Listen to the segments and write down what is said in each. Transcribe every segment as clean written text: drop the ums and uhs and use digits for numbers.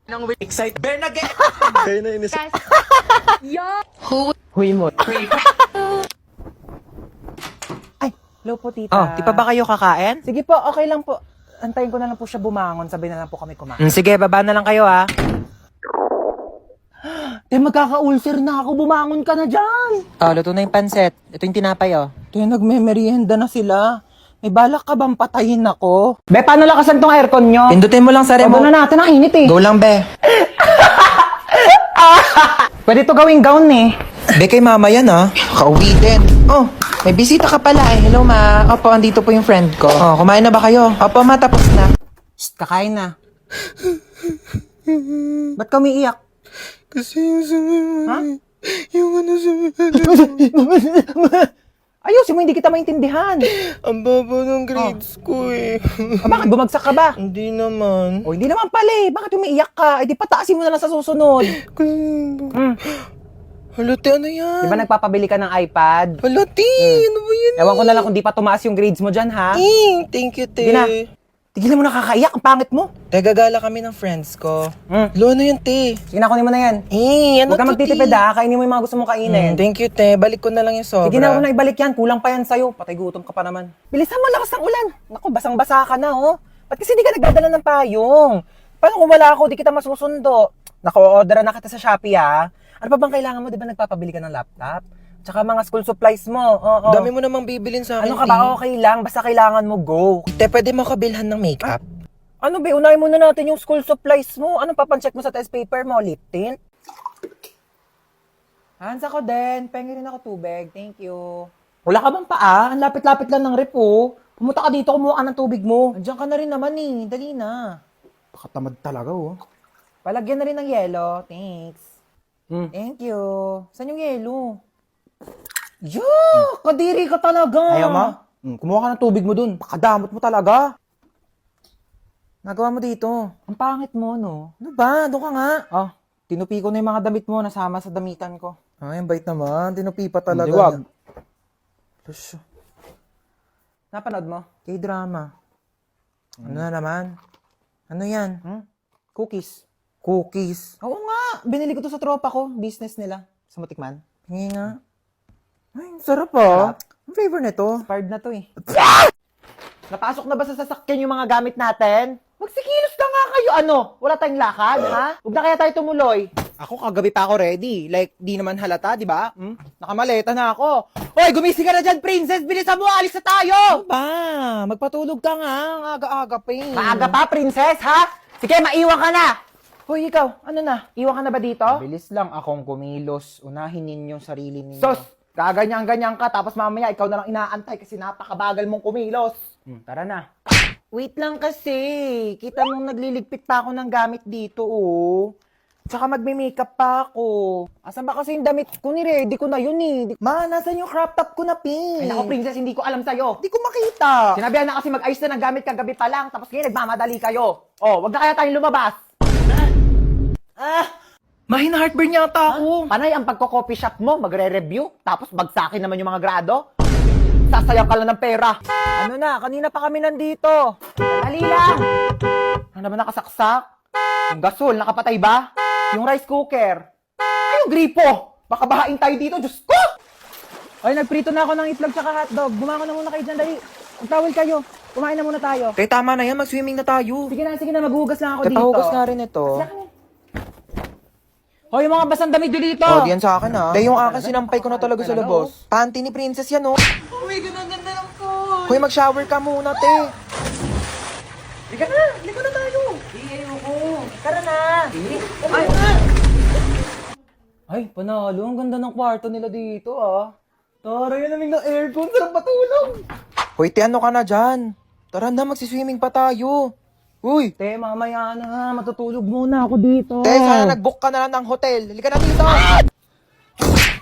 Nang excited. Bernadette! Kayo na inis. Huy mo. Ay, hello po, tita. Oh, di pa ba kayo kakain? Sige po, okay lang po. Antayin ko na lang po siya bumangon. Sabay na lang po kami kumain. Sige, baba na lang kayo ha. Te, magkaka-ulcer na ako. Bumangon ka na dyan. Oh, luto na yung pansit. Ito yung tinapay oh. Te, nagme-merienda na sila. May balak ka bang patayin ako? Be, paano lakasan tong aircon nyo? Pindutin mo lang sa Huwag remote. na natin, ang init eh. Go lang, be. Pwede to gawing gown eh. Be, kay mama yan ha. Kauwi din. Oh, may bisita ka pala eh. Hello ma. Opo, andito po yung friend ko. Oh, kumain na ba kayo? Opo ma, tapos na. Shh, kakain na. Ba't ka umiiyak? Kasi yung sa... Ha? Yung ano sa... Ayusin mo, hindi kita maintindihan. Ang baba ng grades ko eh. Bakit bumagsak ka ba? Hindi naman. O, hindi naman pala eh. Bakit umiiyak ka? Eh, di pataasin mo na lang sa susunod. Kasi... Halati, ano yan? Di ba nagpapabili ka ng iPad? Halati, ano ba yan? Ewan ko na lang kung di pa tumaas yung grades mo dyan, ha? Thank you, te. Sige na. Tigilan mo nakakaiyak, ang pangit mo. Te, gagala kami ng friends ko. Lo, ano yan, te? Sige na, kunin mo na yan. Ano Huwag ka to, magtitipid, te? ha? Kainin mo yung mga gusto mong kainin. Thank you, te. Balik ko na lang yung sobra. Sige na, huwag na ibalik yan. Kulang pa yan sa'yo. Patay gutom ka pa naman. Bilisan mo, lakas ng ulan. Naku, basang-basa ka na, oh. Ba't kasi di ka nagdadala ng payong? Paano kung wala ako, di kita masusundo? Naku, order na kita sa Shopee, ha? Ano pa bang kailangan mo? Di ba nagpapabili ka ng laptop? Tsaka mga school supplies mo. Oo. Dami mo namang bibilin sa akin, Ano ka ba? Okay lang. Basta kailangan mo go. Te, pwede mo kabilhan ng makeup? Ano be, unahin muna natin yung school supplies mo. Anong papancheck mo sa test paper mo? Lip tint? Hans ako din. Pengi rin ako tubig. Thank you. Wala ka bang paa? Ang lapit-lapit lang ng rep, oh. Pumunta ka dito, kumuha ka ng tubig mo. Andiyan ka na rin naman eh. Dali na. Pakatamad talaga, oh. Palagyan na rin ng yelo. Thanks. Thank you. Saan yung yelo? Kadiri ka talaga. Ayaw mo? Kumuha ka ng tubig mo dun. Pakadamot mo talaga. Nagawa mo dito. Ang pangit mo, no? Ano ba? Doon ka nga. Oh, tinupi ko na yung mga damit mo. Nasama sa damitan ko. Ay, ang bait naman. Tinupi pa talaga. Hindi, wag. Lusyo. Napanood mo? K-drama. Ano na naman? Ano yan? Cookies. Cookies. Oo nga. Binili ko to sa tropa ko. Business nila. Sa Mutikman. Hingi nga. Ay, ang sarap ah. Ang flavor nito. Expired na to eh. Napasok na ba sa sasakyan yung mga gamit natin? Magsikilos na nga kayo. Ano? Wala tayong lakad, ha? Huwag na kaya tayo tumuloy. Ako, kagabi pa ako ready. Like, di naman halata, di ba? Nakamaleta na ako. Hoy, gumising ka na dyan, princess! Bilisan mo, alis na tayo! Ba, magpatulog ka nga. Ang aga-aga pa eh. Maaga pa, princess, ha? Sige, maiwan ka na! Hoy, ikaw, ano na? Iwan ka na ba dito? Bilis lang akong kumilos. Unahin ninyong sarili ninyo. Sos! Gaganyan-ganyan ka, tapos mamaya ikaw na lang inaantay kasi napakabagal mong kumilos. Tara na. Wait lang kasi. Kita mong nagliligpit pa ako ng gamit dito, oh. Tsaka magme-makeup pa ako. Asan ba kasi yung damit ko? Ni-ready ko na yun, eh. Ma, nasan yung crop top ko na pink? Ay, naku, princess, hindi ko alam sa'yo. Di ko makita. Sinabihan na kasi mag-ayos na ng gamit kagabi pa lang, tapos ngayon nagmamadali kayo. Oh, wag na kaya tayong lumabas. Mahina heartburn yata ako. Panay ang pagko-coffee shop mo, magre-review, tapos bagsakin naman yung mga grado. Sasayang ka lang ng pera. Ano na, kanina pa kami nandito. Dali lang. Ano naman nakasaksak? Yung gasol, nakapatay ba? Yung rice cooker. Ay, yung gripo. Baka bahain tayo dito, Diyos ko! Ay, nagprito na ako ng itlog tsaka hotdog. Bumangon na muna kayo dyan, dali. Magtawal kayo. Kumain na muna tayo. Kaya tama na yan, mag-swimming na tayo. Sige na, maghugas lang ako Kaya dito. pahugas nga rin ito. Hoy, yung mga basang damit dito. Oh, diyan sa akin ah. Kaya yung akin sinampay ko na talaga sa labos. Panty ni Princess yan oh. Oh my God, ang ganda ng phone. Hoy, mag-shower ka muna, te. Liga na tayo. Ayoko. Tara na. Ay, panalo. Ang ganda ng kwarto nila dito, ah. Tara, yan namin ng aircon. Sarap matulog. Hoy, te, ano ka na dyan? Tara na, magsiswimming pa tayo. Uy! Te, mamaya na. Matutulog muna ako dito. Te, sana nag-book ka na lang ng hotel. Halika na dito.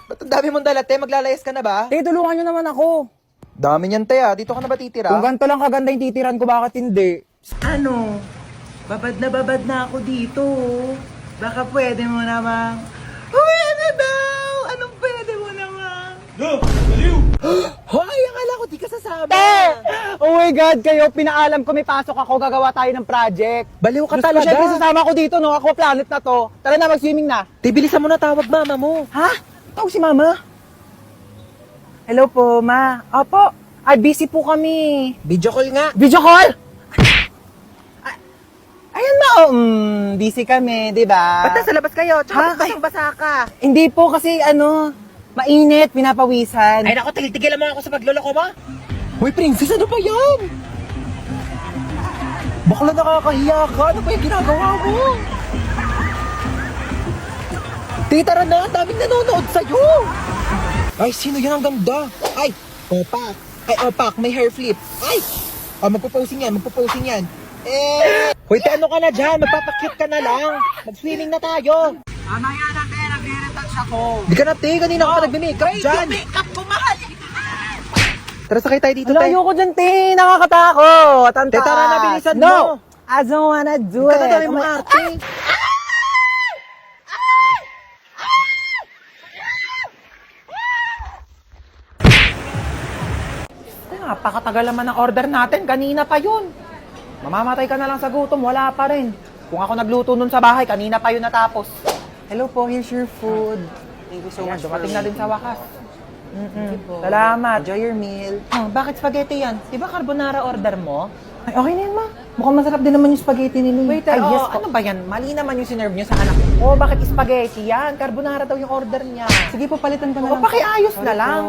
Ba't ang dami mong dala, te? Maglalayas ka na ba? Te, tulungan nyo naman ako. Dami niyan, te ah. Dito ka na ba titira? Kung ganito lang kaganda yung titiran ko, bakit hindi? Ano? Babad na ako dito. Baka pwede mo namang... Uy, ano daw? Anong pwede mo naman? Hoy, akala ko di ka sasama. Oh my God, kayo, pinaalam ko may pasok ako, gagawa tayo ng project. Baliw ka Diyos ko, talaga. syempre sasama ko dito, no? Ako planet na to. Tara na, mag-swimming na. Te, bilisan mo na tawag mama mo. Ha? Tawag si Mama? Hello po, Ma. Opo. Ay, busy po kami. Video call nga. Video call? Ayan na, busy kami, di ba? Ba't nasa labas kayo? Ha? Tsaka basang-basa ka. Hindi po kasi, mainit, pinapawisan. Ay nako, tigil-tigilan mo ako sa pagloloko mo. Hoy, princess, ano ba yan? Bakla nakakahiya ka. Ano ba yung ginagawa mo? Te, tara na. Daming nanonood sa'yo. Ay, sino yan ang ganda? Ay, opak. Ay, opak. May hair flip. Ay! Magpo-posing yan. Hoy, te, ano ka na dyan? Magpapakyut ka na lang. Mag-swimming na tayo. Mamaya na, te, nagre-retouch ako. Di ka na, te. Kanina ka pa nagme-makeup dyan. Make-up ko, mahal. Tara, sakay tayo dito, Wala, te. ayoko dyan, te. Nakakatakot. Ang Te, tara na, taas. bilisan No! mo. I don't wanna do Ikaw it. na dami Oh mong my- arte. Napakatagal naman ng order natin. Kanina pa yun. Mamamatay ka na lang sa gutom. Wala pa rin. Kung ako nagluto nun sa bahay, kanina pa yun natapos. Hello po, here's your food. Thank you so Ayan, much. dumating na din sa wakas. Salamat. Enjoy your meal. Oh, bakit spaghetti yan? Di ba carbonara order mo? Ay, okay na yan, ma. Mukhang masarap din naman yung spaghetti nila. Wait, ay, yes, ano ba yan? Mali naman yung sinerve nyo sa anak ko. Oh, bakit spaghetti yan? Carbonara daw yung order niya. Sige po, palitan ko na lang. O, pakiayos na lang.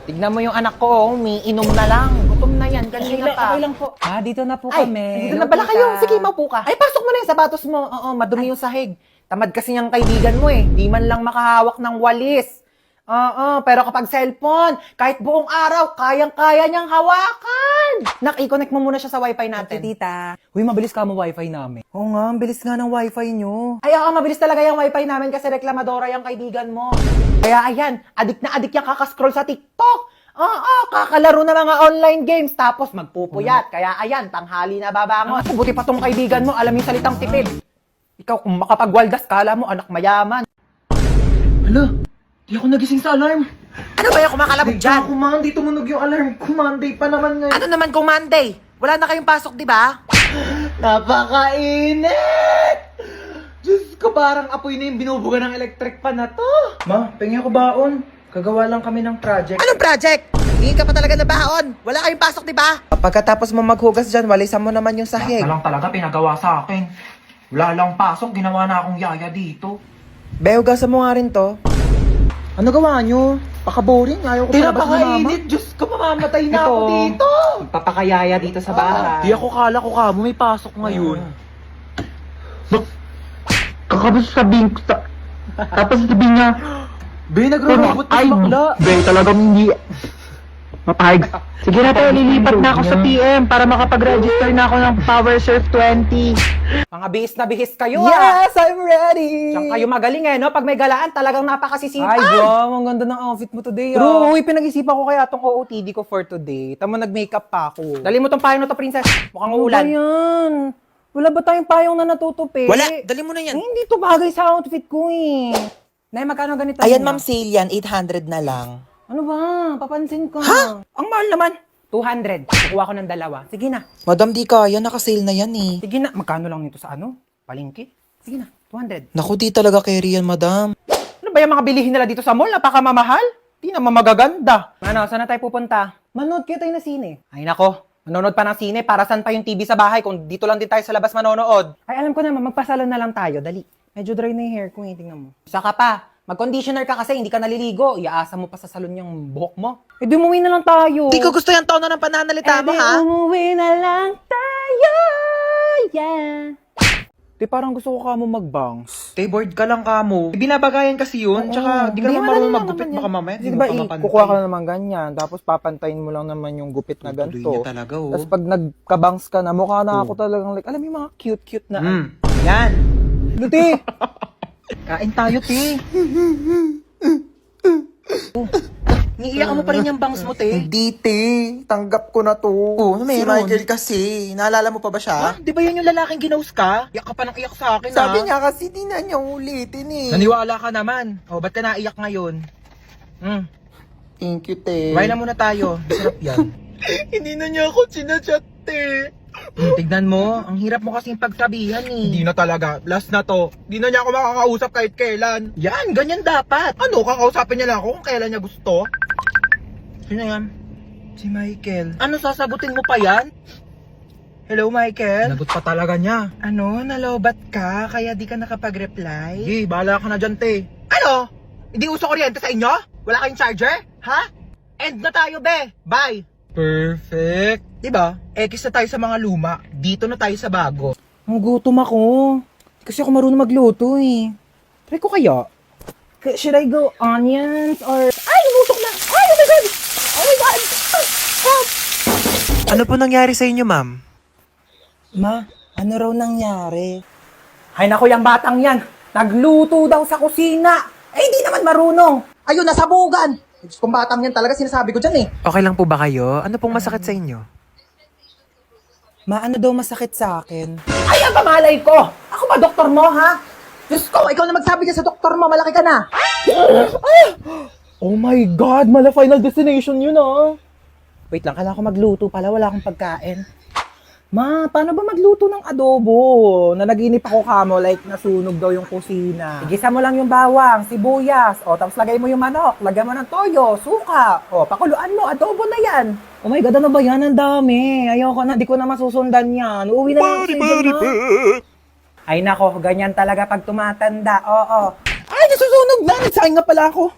Tignan mo yung anak ko, oh, umiinom na lang. Gutom na yan, kanina pa. Okay lang po. Ah, dito na po kami. Dito na pala kayo. Sige, maupo ka. Ay, pasok mo na yung sapatos mo. Oo, madumi yung sahig. Tamad kasi niyang kaibigan mo eh. Di man lang makahawak ng walis. Oo, pero kapag cellphone, kahit buong araw, kayang-kaya niyang hawakan. Nak, i-connect mo muna siya sa wifi natin. Tita. Uy, mabilis ka mo wifi namin. Oo nga, ang bilis nga ng wifi nyo. Ay, oo, mabilis talaga yung wifi namin kasi reklamadora yung kaibigan mo. Kaya ayan, adik na adik yung kakascroll sa TikTok. Oo, kakalaro na mga online games, tapos magpupuyat. Kaya ayan, tanghali na babangon. Buti pa tong kaibigan mo, alam yung salitang tipid. Ikaw, kung makapagwaldas, kala mo anak mayaman. Hala, di ako nagising sa alarm. Ano ba yung kumakalabog dyan? Ako, man, di tumunog yung alarm ko. Monday pa naman ngayon. Ano naman kung Monday? Wala na kayong pasok, di ba? Napakainit! Diyos ko, parang apoy na yung binubuga ng electric pan na to. Ma, pengi ako baon. Kagawa lang kami ng project. Anong project? Hindi ka pa talaga na baon. Wala kayong pasok, di ba? Pagkatapos mo maghugas dyan, walisan mo naman yung sahig. Lang talaga pinagawa sa akin. Wala lang pasok, ginawa na akong yaya dito. Be, hugasan mo nga rin to. Ano gawa nyo? Paka-boring, ayaw ko sa labas ni mama. Pinapakainit. Diyos ko, mamamatay na ako Ito. dito. Magpapakayaya dito sa bahay. Di ako kala ko kamo, may pasok ngayon. Kakabos sabihin ko tapos sabihin niya, Be, nagro-robot na bakla. be, talagang hindi mapahig. Sige na tayo, lilipat na ako sa PM para makapag-register na ako ng PowerSurf 20. Mga bihis na bihis kayo, Yes, I'm ready! Diyan kayo magaling eh, no? Pag may galaan, talagang napakasisipan. Ay, Jom, ang ganda ng outfit mo today, True, uy, pinag-isipan ko kaya itong OOTD ko for today. Tama, nag-makeup pa ako. Dali mo tong payong na to, princess. Mukhang uulan. yan? Wala ba tayong payong na natutupi? Wala, dali mo na yan. Hindi to bagay sa outfit ko eh. Nay, magkano ganito? Ayan, niya? Ma'am Sale yan, 800 na lang. Ano ba? Papansin ko. Ha? Ang mahal naman. 200. Kukuha ko ng dalawa. Sige na. Madam, di kaya, nakasale na yan eh. Sige na. Magkano lang nito sa ano? Palengke? Sige na. 200. Naku, di talaga carry yan, madam. Ano ba yung mga bilihin nila dito sa mall? Napakamamahal? Di naman magaganda. Ano, saan na tayo pupunta? Manood kayo tayo na sine. Ay nako, manonood pa ng sine. Para saan pa yung TV sa bahay kung dito lang din tayo sa labas manonood? Ay, alam ko naman, magpasalon na lang tayo. Dali. Medyo dry na yung hair ko eh, tingnan mo. Isa ka pa. Mag-conditioner ka kasi hindi ka naliligo. Iaasa mo pa sa salon yung buhok mo. Eh, di umuwi na lang tayo. Di ko gusto yung tono ng pananalita mo, ha? Umuwi na lang tayo. Yeah. Di parang gusto ko ka mo mag-bangs. Stay bored ka lang, kamo. Binabagayan kasi yun, tsaka di ka naman marunong maggupit, baka mamaya. Di ba, kukuha ka na naman ganyan, tapos papantayin mo lang naman yung gupit na Tuloy ganito. niya talaga, oh. Tapos pag nagkabangs ka na, mukha na ako talagang like, alam mo yung mga cute-cute na. Yan. Luti! Kain tayo, te. Niiyak mo pa rin yung bangs mo, te. Hindi, te. Tanggap ko na to. ano Si meron? Michael kasi. Naalala mo pa ba siya? Di ba yan yung lalaking ginaus ka? Iyak ka pa ng iyak sa akin, Sabi niya kasi di na niya ulitin eh. Naniwala ka naman. O, ba't ka naiyak ngayon? Thank you, te. Kumain na muna tayo. Sarap yan. Hindi na niya ako sinachat, te. Tignan mo, ang hirap mo kasing pagsabihan Hindi eh. na talaga. Last na to. Hindi na niya ako makakausap kahit kailan. Yan, ganyan dapat. Ano, kakausapin niya lang ako kung kailan niya gusto? Sino yan? Si Michael. Ano, sasagutin mo pa yan? Hello, Michael? Nagot pa talaga niya. Ano, nalobat ka? Kaya di ka nakapag-reply? Sige, bahala ka na dyan, te. Ano? Hindi uso kuryente sa inyo? Wala kayong charger? Ha? End na tayo, be. Bye. Perfect. Diba? X na tayo sa mga luma. Dito na tayo sa bago. Gutom ako. Kasi ako marunong magluto eh. Try ko kaya. Should I go onions or... Ay, lumusok na! Ay, oh my God! Oh my God! Help! Ano po nangyari sa inyo, ma'am? Ma, ano raw nangyari? Ay naku, yung batang yan. Nagluto daw sa kusina. Eh, hindi naman marunong. Ayun, nasabugan. Kung batang yan talaga, sinasabi ko dyan eh. Okay lang po ba kayo? Ano pong masakit sa inyo? Ma, ano daw masakit sa akin? Ay, ang pamalay ko! Ako ba doktor mo, ha? Diyos ko, ikaw na magsabi ka sa doktor mo, malaki ka na! Oh my God, mala Final Destination yun, ah! Wait lang, kailangan ko magluto pala, wala akong pagkain. Ma, paano ba magluto ng adobo? Nanaginip ako kamo, like nasunog daw yung kusina. Igisa mo lang yung bawang, sibuyas, o tapos lagay mo yung manok, lagyan mo ng toyo, suka, o pakuluan mo, adobo na yan. Oh my God, ano ba yan? Ang dami. Ayoko na, di ko na masusundan yan. Uuwi na lang ako sa inyo, ha? Ay nako, ganyan talaga pag tumatanda, oo. Ay, nasusunog na, nagsayang nga pala ako.